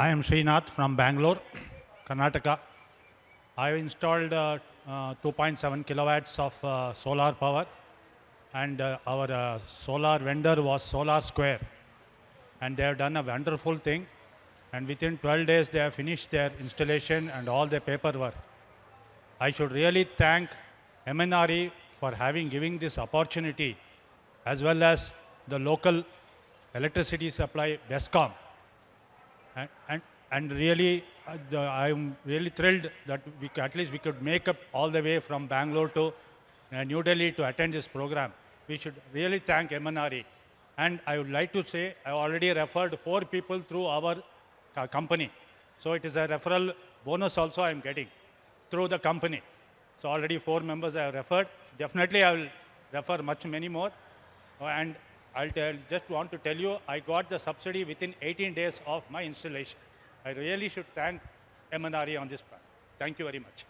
I am Shreenath from Bangalore, Karnataka. I have installed 2.7 kilowatts of solar power, and our solar vendor was Solar Square, and they have done a wonderful thing. And within 12 days, they have finished their installation and all the paperwork. I should really thank MNRE for giving this opportunity, as well as the local electricity supply, BESCOM. And really, I'm really thrilled that at least we could make up all the way from Bangalore to New Delhi to attend this program. We should really thank MNRE. And I would like to say, I already referred 4 people through our company. So it is a referral bonus also I'm getting through the company. So already 4 members I have referred. Definitely I will refer many more. And just want to tell you, I got the subsidy within 18 days of my installation. I really should thank MNRE on this part. Thank you very much.